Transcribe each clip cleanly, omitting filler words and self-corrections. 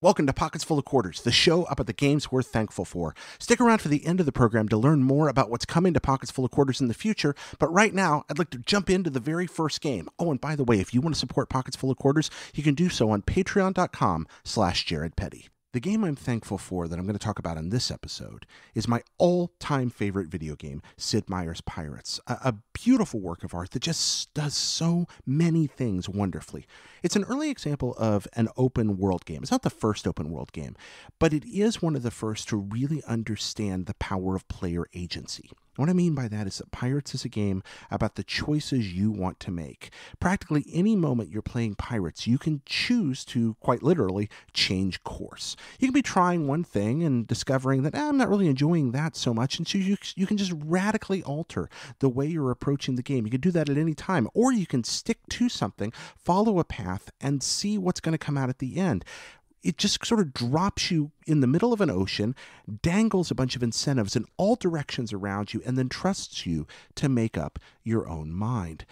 Welcome to Pockets Full of Quarters, the show about the games we're thankful for. Stick around for the end of the program to learn more about what's coming to Pockets Full of Quarters in the future, but right now, I'd like to jump into the very first game. Oh, and by the way, if you want to support Pockets Full of Quarters, you can do so on patreon.com/Jared Petty. The game I'm thankful for that I'm going to talk about in this episode is my all-time favorite video game, Sid Meier's Pirates, a beautiful work of art that just does so many things wonderfully. It's an early example of an open world game. It's not the first open world game, but it is one of the first to really understand the power of player agency. What I mean by that is that Pirates is a game about the choices you want to make. Practically any moment you're playing Pirates, you can choose to, quite literally, change course. You can be trying one thing and discovering that, I'm not really enjoying that so much, and so you can just radically alter the way you're approaching the game. You can do that at any time, or you can stick to something, follow a path, and see what's going to come out at the end. It just sort of drops you in the middle of an ocean, dangles a bunch of incentives in all directions around you, and then trusts you to make up your own mind.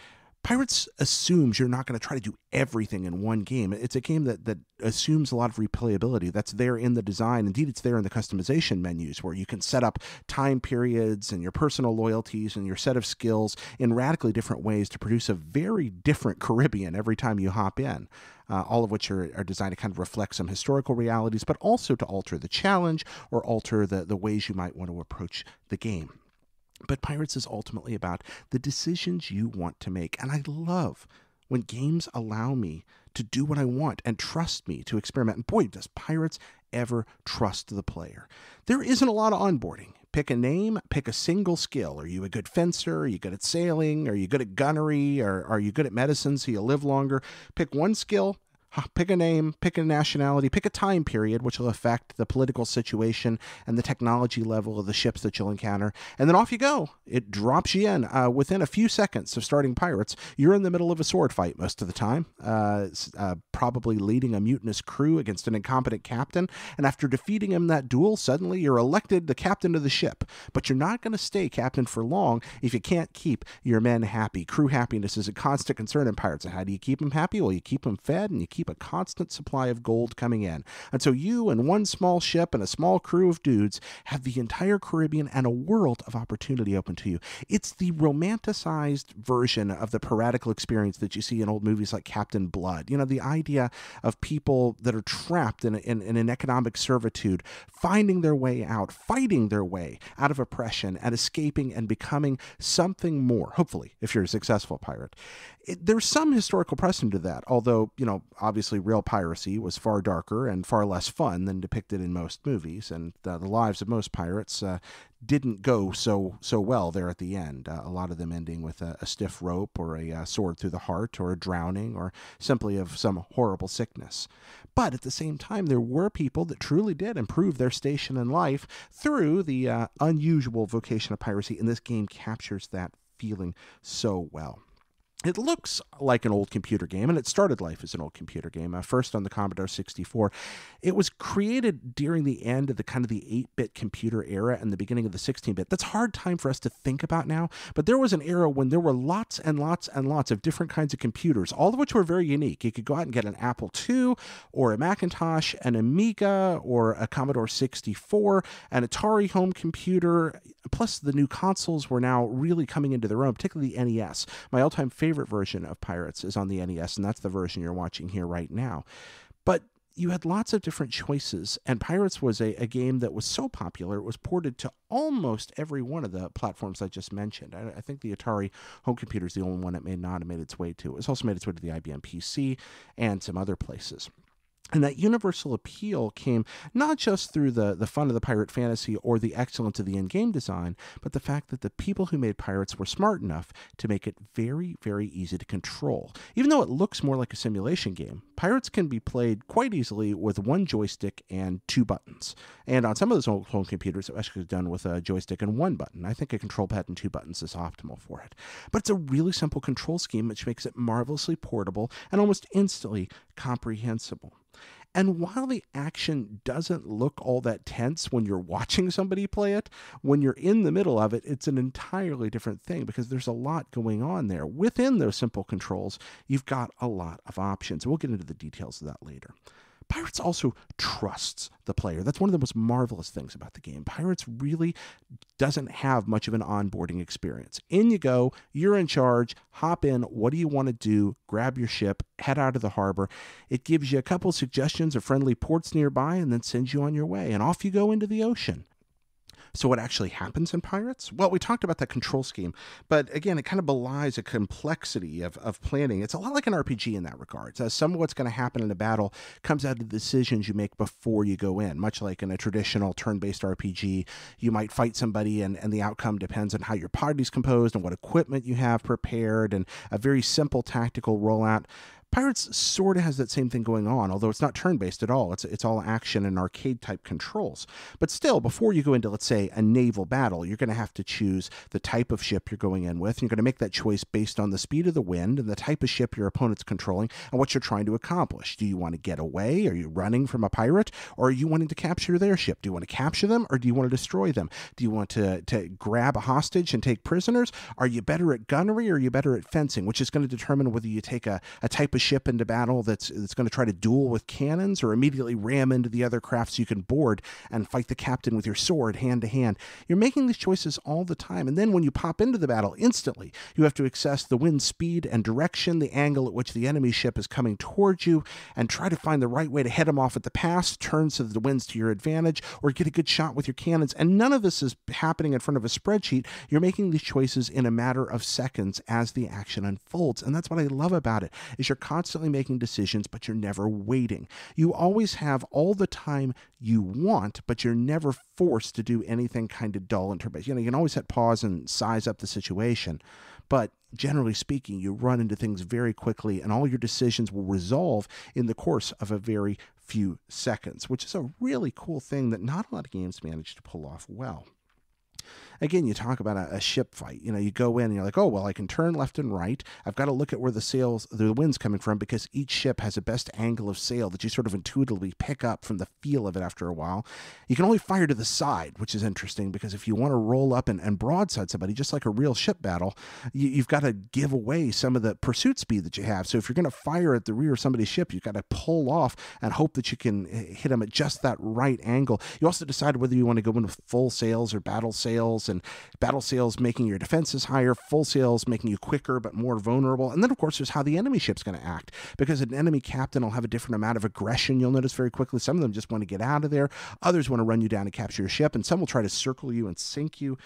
Pirates assumes you're not going to try to do everything in one game. It's a game that assumes a lot of replayability. That's there in the design. Indeed, it's there in the customization menus where you can set up time periods and your personal loyalties and your set of skills in radically different ways to produce a very different Caribbean every time you hop in. All of which are designed to kind of reflect some historical realities, but also to alter the challenge or alter the ways you might want to approach the game. But Pirates is ultimately about the decisions you want to make. And I love when games allow me to do what I want and trust me to experiment. And boy, does Pirates ever trust the player. There isn't a lot of onboarding. Pick a name, pick a single skill. Are you a good fencer? Are you good at sailing? Are you good at gunnery? Or are you good at medicine so you live longer? Pick one skill. Pick a name, pick a nationality, pick a time period, which will affect the political situation and the technology level of the ships that you'll encounter. And then off you go. It drops you in. Within a few seconds of starting Pirates, you're in the middle of a sword fight most of the time, probably leading a mutinous crew against an incompetent captain. And after defeating him in that duel, suddenly you're elected the captain of the ship. But you're not going to stay captain for long if you can't keep your men happy. Crew happiness is a constant concern in Pirates. And how do you keep them happy? Well, you keep them fed and you keep a constant supply of gold coming in. And so you and one small ship and a small crew of dudes have the entire Caribbean and a world of opportunity open to you. It's the romanticized version of the piratical experience that you see in old movies like Captain Blood. You know, the idea of people that are trapped in an economic servitude, finding their way out, fighting their way out of oppression and escaping and becoming something more, hopefully, if you're a successful pirate. There's some historical precedent to that, although, obviously real piracy was far darker and far less fun than depicted in most movies, and the lives of most pirates didn't go so well there at the end. A lot of them ending with a stiff rope or a sword through the heart or a drowning or simply of some horrible sickness. But at the same time, there were people that truly did improve their station in life through the unusual vocation of piracy, and this game captures that feeling so well. It looks like an old computer game, and it started life as an old computer game, first on the Commodore 64. It was created during the end of the 8-bit computer era and the beginning of the 16-bit. That's a hard time for us to think about now, but there was an era when there were lots and lots and lots of different kinds of computers, all of which were very unique. You could go out and get an Apple II or a Macintosh, an Amiga or a Commodore 64, an Atari home computer, plus the new consoles were now really coming into their own, particularly the NES. My all-time favorite version of Pirates is on the NES, and that's the version you're watching here right now. But you had lots of different choices, and Pirates was a game that was so popular, it was ported to almost every one of the platforms I just mentioned. I think the Atari home computer is the only one it may not have made its way to. It's also made its way to the IBM PC and some other places. And that universal appeal came not just through the fun of the pirate fantasy or the excellence of the in-game design, but the fact that the people who made Pirates were smart enough to make it very, very easy to control. Even though it looks more like a simulation game, Pirates can be played quite easily with one joystick and 2 buttons. And on some of those old home computers, it was actually done with a joystick and 1 button. I think a control pad and 2 buttons is optimal for it. But it's a really simple control scheme, which makes it marvelously portable and almost instantly comprehensible. And while the action doesn't look all that tense when you're watching somebody play it, when you're in the middle of it, it's an entirely different thing because there's a lot going on there. Within those simple controls, you've got a lot of options. We'll get into the details of that later. Pirates also trusts the player. That's one of the most marvelous things about the game. Pirates really doesn't have much of an onboarding experience. In you go, you're in charge, hop in, what do you want to do? Grab your ship, head out of the harbor. It gives you a couple suggestions of friendly ports nearby and then sends you on your way, and off you go into the ocean. So what actually happens in Pirates? Well, we talked about that control scheme, but again, it kind of belies a complexity of planning. It's a lot like an RPG in that regard. So some of what's going to happen in a battle comes out of the decisions you make before you go in, much like in a traditional turn-based RPG. You might fight somebody and the outcome depends on how your party's composed and what equipment you have prepared and a very simple tactical rollout. Pirates sort of has that same thing going on, although it's not turn-based at all. It's all action and arcade-type controls. But still, before you go into, let's say, a naval battle, you're going to have to choose the type of ship you're going in with. And you're going to make that choice based on the speed of the wind and the type of ship your opponent's controlling and what you're trying to accomplish. Do you want to get away? Are you running from a pirate? Or are you wanting to capture their ship? Do you want to capture them or do you want to destroy them? Do you want to grab a hostage and take prisoners? Are you better at gunnery or are you better at fencing, which is going to determine whether you take a type of ship into battle that's going to try to duel with cannons or immediately ram into the other craft so you can board and fight the captain with your sword hand to hand. You're making these choices all the time. And then when you pop into the battle, instantly, you have to assess the wind speed and direction, the angle at which the enemy ship is coming towards you, and try to find the right way to head them off at the pass, turn so that the wind's to your advantage, or get a good shot with your cannons. And none of this is happening in front of a spreadsheet. You're making these choices in a matter of seconds as the action unfolds. And that's what I love about it, is you're constantly making decisions, but you're never waiting. You always have all the time you want, but you're never forced to do anything kind of dull and turn-based. You can always hit pause and size up the situation, but generally speaking, you run into things very quickly, and all your decisions will resolve in the course of a very few seconds, which is a really cool thing that not a lot of games manage to pull off well. Again, you talk about a ship fight. You go in and you're like, oh, well, I can turn left and right. I've got to look at where the wind's coming from because each ship has a best angle of sail that you sort of intuitively pick up from the feel of it after a while. You can only fire to the side, which is interesting because if you want to roll up and broadside somebody, just like a real ship battle, you've got to give away some of the pursuit speed that you have. So if you're going to fire at the rear of somebody's ship, you've got to pull off and hope that you can hit them at just that right angle. You also decide whether you want to go in with full sails or battle sails, and battle sails making your defenses higher, full sails making you quicker but more vulnerable. And then, of course, there's how the enemy ship's going to act, because an enemy captain will have a different amount of aggression. You'll notice very quickly some of them just want to get out of there. Others want to run you down and capture your ship, and some will try to circle you and sink you.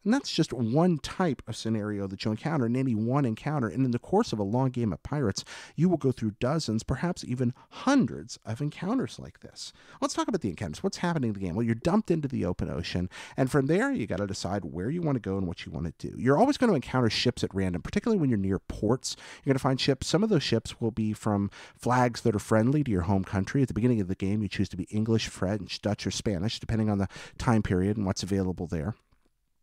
And that's just one type of scenario that you'll encounter in any one encounter. And in the course of a long game of Pirates, you will go through dozens, perhaps even hundreds of encounters like this. Let's talk about the encounters. What's happening in the game? Well, you're dumped into the open ocean, and from there, you got to decide where you want to go and what you want to do. You're always going to encounter ships at random, particularly when you're near ports. You're going to find ships. Some of those ships will be from flags that are friendly to your home country. At the beginning of the game, you choose to be English, French, Dutch, or Spanish, depending on the time period and what's available there.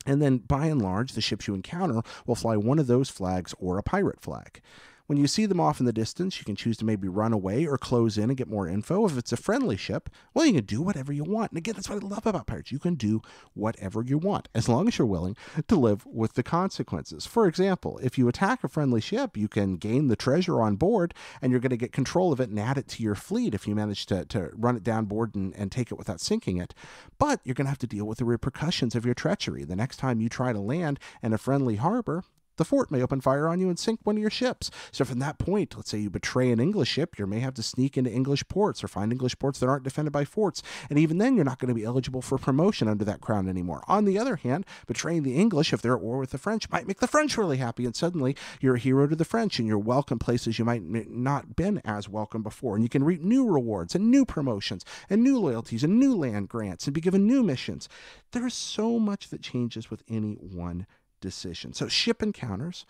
And then, by and large, the ships you encounter will fly one of those flags or a pirate flag. When you see them off in the distance, you can choose to maybe run away or close in and get more info. If it's a friendly ship, well, you can do whatever you want. And again, that's what I love about Pirates. You can do whatever you want, as long as you're willing to live with the consequences. For example, if you attack a friendly ship, you can gain the treasure on board, and you're going to get control of it and add it to your fleet if you manage to run it down board and take it without sinking it. But you're going to have to deal with the repercussions of your treachery. The next time you try to land in a friendly harbor, the fort may open fire on you and sink one of your ships. So from that point, let's say you betray an English ship, you may have to sneak into English ports or find English ports that aren't defended by forts. And even then, you're not going to be eligible for promotion under that crown anymore. On the other hand, betraying the English, if they're at war with the French, might make the French really happy. And suddenly, you're a hero to the French, and you're welcome places you might not been as welcome before. And you can reap new rewards and new promotions and new loyalties and new land grants and be given new missions. There's so much that changes with any one decision. So ship encounters,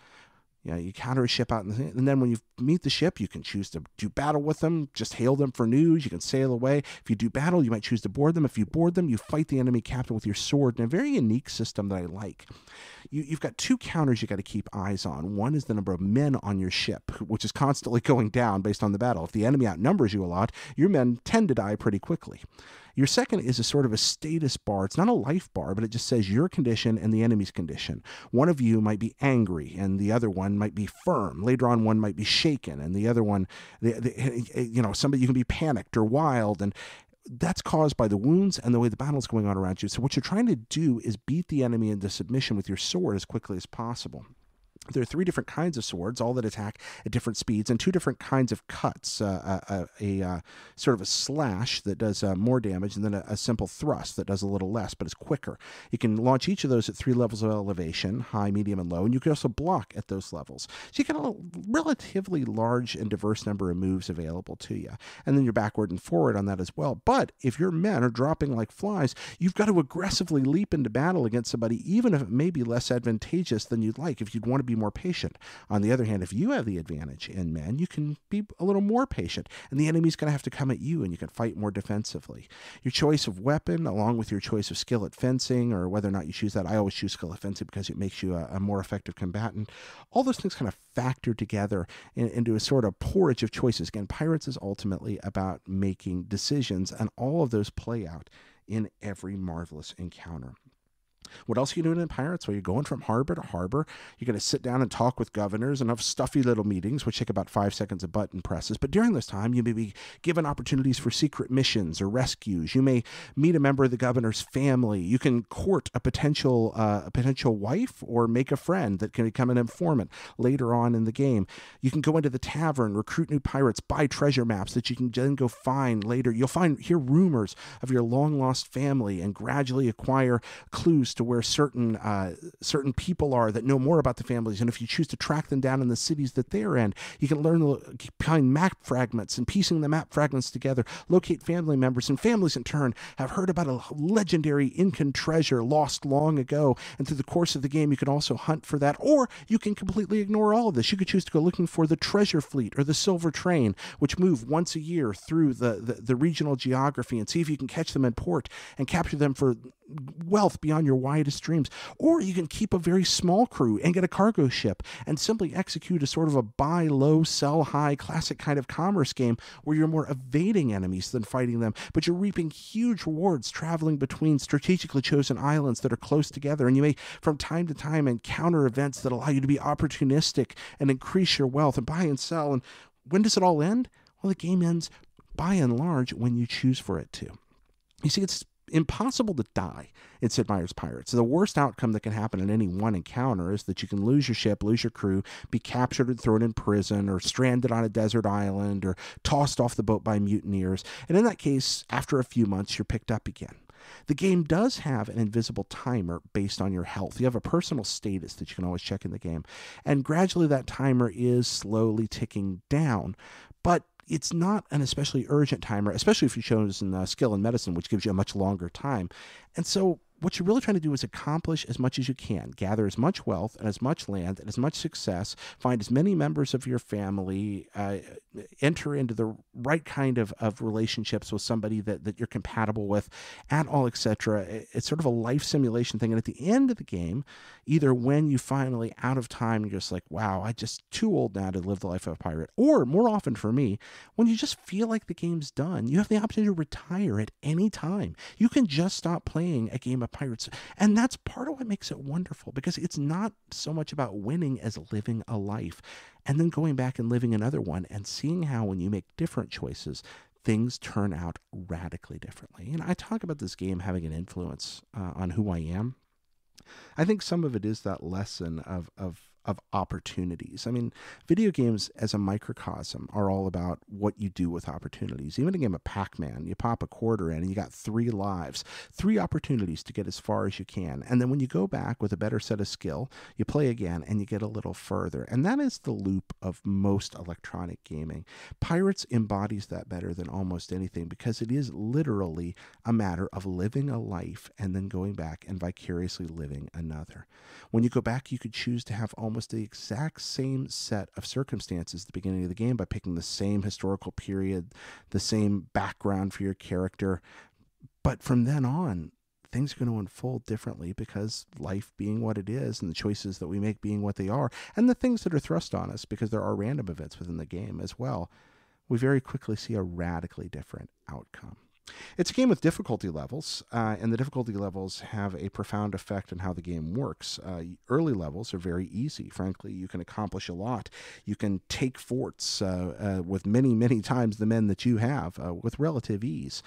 you counter a ship out, and then when you meet the ship, you can choose to do battle with them, just hail them for news, you can sail away. If you do battle, you might choose to board them. If you board them, you fight the enemy captain with your sword in a very unique system that I like. you've got two counters you got to keep eyes on. One is the number of men on your ship, which is constantly going down based on the battle. If the enemy outnumbers you a lot, your men tend to die pretty quickly. Your second is a sort of a status bar. It's not a life bar, but it just says your condition and the enemy's condition. One of you might be angry, and the other one might be firm. Later on, one might be shaken, and the other one, somebody, you can be panicked or wild, and that's caused by the wounds and the way the battle's going on around you. So what you're trying to do is beat the enemy into submission with your sword as quickly as possible. There are 3 different kinds of swords, all that attack at different speeds, and 2 different kinds of cuts, a sort of a slash that does more damage, and then a simple thrust that does a little less, but is quicker. You can launch each of those at 3 levels of elevation, high, medium, and low, and you can also block at those levels. So you get a relatively large and diverse number of moves available to you, and then you're backward and forward on that as well. But if your men are dropping like flies, you've got to aggressively leap into battle against somebody, even if it may be less advantageous than you'd like, if you'd want to be more patient. On the other hand, if you have the advantage in men, you can be a little more patient, and the enemy's going to have to come at you, and you can fight more defensively. Your choice of weapon, along with your choice of skill at fencing, or whether or not you choose that, I always choose skill at fencing because it makes you a more effective combatant. All those things kind of factor together into a sort of porridge of choices. Again, Pirates is ultimately about making decisions, and all of those play out in every marvelous encounter. What else are you doing in Pirates? Well, you're going from harbor to harbor. You're going to sit down and talk with governors and have stuffy little meetings, which take about 5 seconds of button presses. But during this time, you may be given opportunities for secret missions or rescues. You may meet a member of the governor's family. You can court a potential wife or make a friend that can become an informant later on in the game. You can go into the tavern, recruit new pirates, buy treasure maps that you can then go find later. You'll hear rumors of your long-lost family and gradually acquire clues to where certain people are that know more about the families, and if you choose to track them down in the cities that they're in, you can learn to find map fragments, and piecing the map fragments together, locate family members, and families in turn have heard about a legendary Incan treasure lost long ago, and through the course of the game you can also hunt for that, or you can completely ignore all of this. You could choose to go looking for the treasure fleet or the silver train, which move once a year through the regional geography, and see if you can catch them in port and capture them for wealth beyond your wildest dreams. Or you can keep a very small crew and get a cargo ship and simply execute a sort of a buy low, sell high, classic kind of commerce game where you're more evading enemies than fighting them, but you're reaping huge rewards traveling between strategically chosen islands that are close together, and you may from time to time encounter events that allow you to be opportunistic and increase your wealth and buy and sell. And when does it all end? Well, the game ends by and large when you choose for it to. You see, it's impossible to die in Sid Meier's Pirates. The worst outcome that can happen in any one encounter is that you can lose your ship, lose your crew, be captured and thrown in prison, or stranded on a desert island, or tossed off the boat by mutineers. And in that case, after a few months, you're picked up again. The game does have an invisible timer based on your health. You have a personal status that you can always check in the game. And gradually that timer is slowly ticking down. But it's not an especially urgent timer, especially if you've chosen skill in medicine, which gives you a much longer time. And so what you're really trying to do is accomplish as much as you can, gather as much wealth and as much land and as much success, find as many members of your family, enter into the right kind of relationships with somebody that you're compatible with, and all, etc. It's sort of a life simulation thing. And at the end of the game, either when you finally out of time, you're just like, wow, I'm just too old now to live the life of a pirate. Or more often for me, when you just feel like the game's done, you have the option to retire at any time. You can just stop playing a game of Pirates. And that's part of what makes it wonderful, because it's not so much about winning as living a life and then going back and living another one and seeing how when you make different choices, things turn out radically differently. And I talk about this game having an influence on who I am. I think some of it is that lesson of opportunities. I mean, video games as a microcosm are all about what you do with opportunities. Even a game of Pac-Man, you pop a quarter in and you got 3 lives, 3 opportunities to get as far as you can. And then when you go back with a better set of skill, you play again and you get a little further. And that is the loop of most electronic gaming. Pirates embodies that better than almost anything, because it is literally a matter of living a life and then going back and vicariously living another. When you go back, you could choose to have almost the exact same set of circumstances at the beginning of the game by picking the same historical period, the same background for your character. But from then on, things are going to unfold differently because life being what it is and the choices that we make being what they are and the things that are thrust on us because there are random events within the game as well, we very quickly see a radically different outcome. It's a game with difficulty levels, and the difficulty levels have a profound effect on how the game works. Early levels are very easy. Frankly, you can accomplish a lot. You can take forts with many, many times the men that you have with relative ease.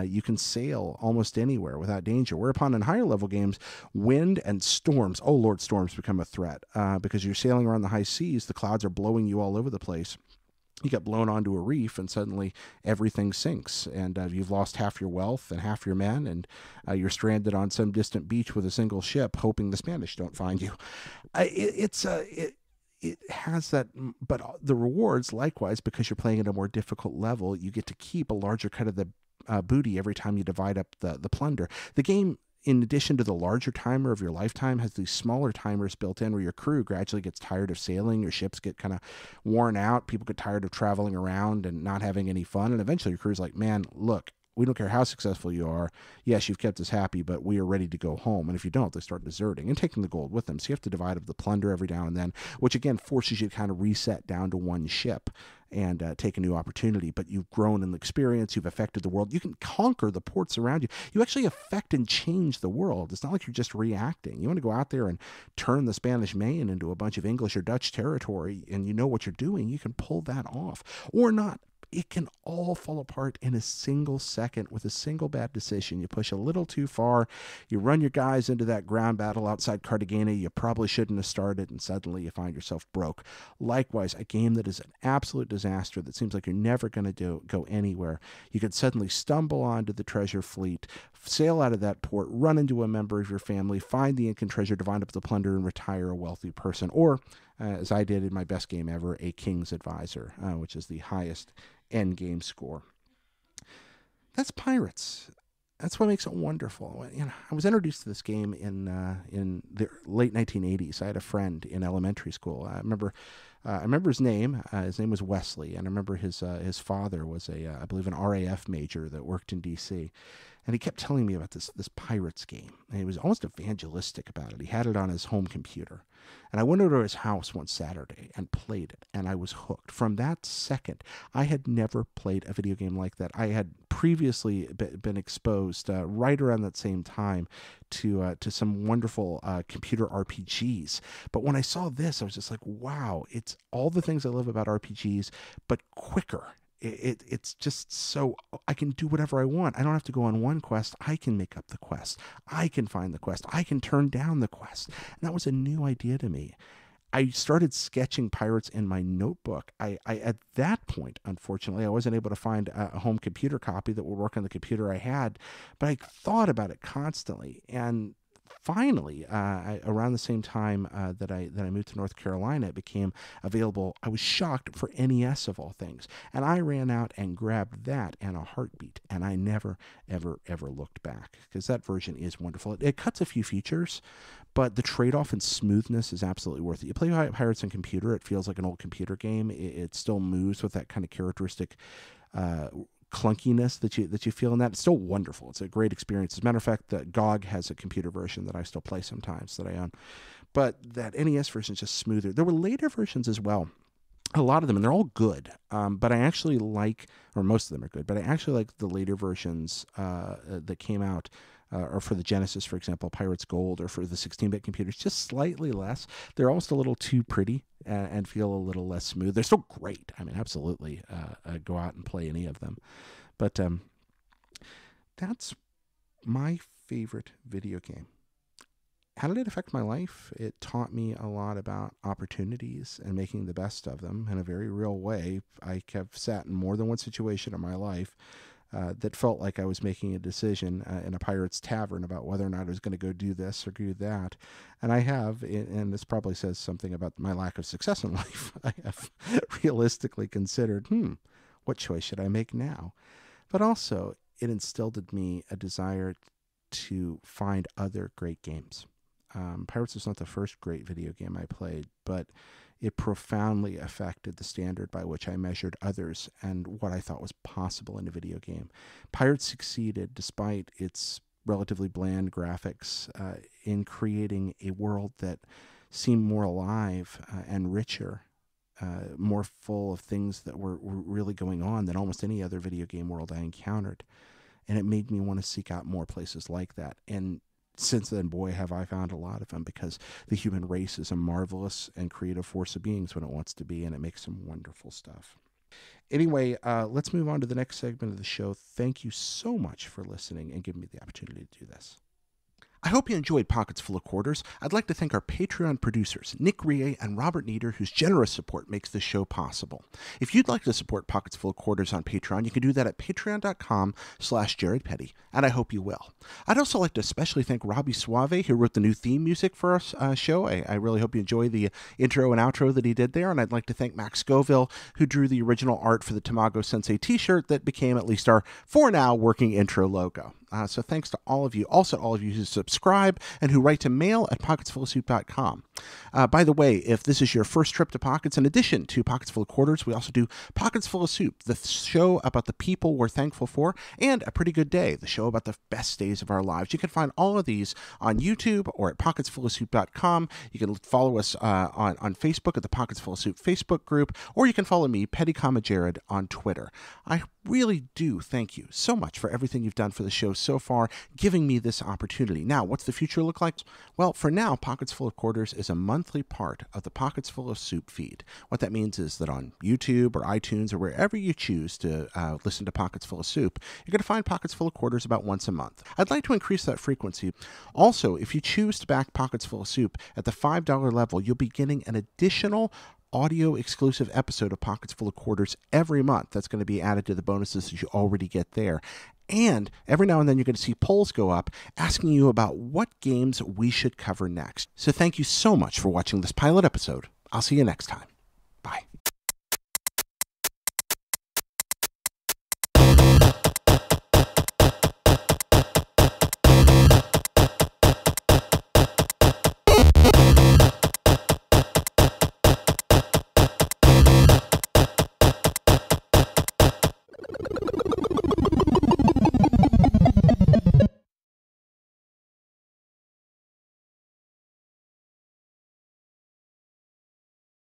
You can sail almost anywhere without danger. Whereupon in higher level games, wind and storms, oh Lord, storms become a threat because you're sailing around the high seas. The clouds are blowing you all over the place. You get blown onto a reef and suddenly everything sinks and you've lost half your wealth and half your men and you're stranded on some distant beach with a single ship hoping the Spanish don't find you. It has that, but the rewards likewise, because you're playing at a more difficult level, you get to keep a larger cut of the booty every time you divide up the plunder. The game, in addition to the larger timer of your lifetime, has these smaller timers built in where your crew gradually gets tired of sailing, your ships get kind of worn out, people get tired of traveling around and not having any fun, and eventually your crew's like, man, look, we don't care how successful you are. Yes, you've kept us happy, but we are ready to go home. And if you don't, they start deserting and taking the gold with them. So you have to divide up the plunder every now and then, which again forces you to kind of reset down to one ship and take a new opportunity. But you've grown in the experience. You've affected the world. You can conquer the ports around you. You actually affect and change the world. It's not like you're just reacting. You want to go out there and turn the Spanish Main into a bunch of English or Dutch territory, and you know what you're doing. You can pull that off or not. It can all fall apart in a single second with a single bad decision. You push a little too far, you run your guys into that ground battle outside Cartagena you probably shouldn't have started, and suddenly you find yourself broke. Likewise, a game that is an absolute disaster that seems like you're never going to go anywhere. You could suddenly stumble onto the treasure fleet, sail out of that port, run into a member of your family, find the Incan treasure, divide up the plunder, and retire a wealthy person. Or, as I did in my best game ever, a King's Advisor, which is the highest end game score. That's Pirates. That's what makes it wonderful. You know, I was introduced to this game in the late 1980s. I had a friend in elementary school. I remember his name. His name was Wesley, and I remember his father was I believe an RAF major that worked in D.C. And he kept telling me about this Pirates game. And he was almost evangelistic about it. He had it on his home computer. And I went over to his house one Saturday and played it, and I was hooked. From that second, I had never played a video game like that. I had previously been exposed right around that same time to some wonderful computer RPGs. But when I saw this, I was just like, wow, it's all the things I love about RPGs, but quicker. It's just so I can do whatever I want. I don't have to go on one quest. I can make up the quest. I can find the quest. I can turn down the quest. And that was a new idea to me. I started sketching pirates in my notebook. I at that point, unfortunately, I wasn't able to find a home computer copy that would work on the computer I had, but I thought about it constantly. And finally, around the same time that I moved to North Carolina, it became available. I was shocked for NES of all things, and I ran out and grabbed that in a heartbeat, and I never, ever, ever looked back because that version is wonderful. It cuts a few features, but the trade-off in smoothness is absolutely worth it. You play Pirates on computer, it feels like an old computer game. It still moves with that kind of characteristic clunkiness that you feel in that. It's still wonderful. It's a great experience. As a matter of fact, the GOG has a computer version that I still play sometimes that I own. But that NES version is just smoother. There were later versions as well. A lot of them, and they're all good. But I actually like, or most of them are good, but I actually like the later versions that came out, or for the Genesis, for example, Pirates Gold, or for the 16-bit computers, just slightly less. They're almost a little too pretty and feel a little less smooth. They're still great. I mean, absolutely go out and play any of them. But that's my favorite video game. How did it affect my life? It taught me a lot about opportunities and making the best of them in a very real way. I have sat in more than one situation in my life that felt like I was making a decision in a pirate's tavern about whether or not I was going to go do this or do that. And I have, and this probably says something about my lack of success in life, I have realistically considered, what choice should I make now? But also, it instilled in me a desire to find other great games. Pirates was not the first great video game I played, but it profoundly affected the standard by which I measured others and what I thought was possible in a video game. Pirates succeeded despite its relatively bland graphics in creating a world that seemed more alive and richer, more full of things that were really going on than almost any other video game world I encountered. And it made me want to seek out more places like that. And since then, boy, have I found a lot of them, because the human race is a marvelous and creative force of beings when it wants to be, and it makes some wonderful stuff. Anyway, let's move on to the next segment of the show. Thank you so much for listening and giving me the opportunity to do this. I hope you enjoyed Pockets Full of Quarters. I'd like to thank our Patreon producers, Nick Rie and Robert Nieder, whose generous support makes this show possible. If you'd like to support Pockets Full of Quarters on Patreon, you can do that at patreon.com/Jared Petty, and I hope you will. I'd also like to especially thank Robbie Suave, who wrote the new theme music for our show. I really hope you enjoy the intro and outro that he did there, and I'd like to thank Max Scoville, who drew the original art for the Tamago Sensei t-shirt that became at least our, for now, working intro logo. So thanks to all of you. Also, all of you who subscribe and who write to mail@pocketsfulofsoup.com. By the way, if this is your first trip to Pockets, in addition to Pockets Full of Quarters, we also do Pockets Full of Soup, the show about the people we're thankful for, and A Pretty Good Day, the show about the best days of our lives. You can find all of these on YouTube or at pocketsfulofsoup.com. You can follow us on Facebook at the Pockets Full of Soup Facebook group, or you can follow me, Petty Comma Jared, on Twitter. I really do thank you so much for everything you've done for the show so far, giving me this opportunity. Now, what's the future look like? Well, for now, Pockets Full of Quarters is a monthly part of the Pockets Full of Soup feed. What that means is that on YouTube or iTunes or wherever you choose to listen to Pockets Full of Soup, you're going to find Pockets Full of Quarters about once a month. I'd like to increase that frequency. Also, if you choose to back Pockets Full of Soup at the $5 level, you'll be getting an additional audio exclusive episode of Pockets Full of Quarters every month. That's going to be added to the bonuses that you already get there. And every now and then you're going to see polls go up asking you about what games we should cover next. So thank you so much for watching this pilot episode. I'll see you next time. Bye.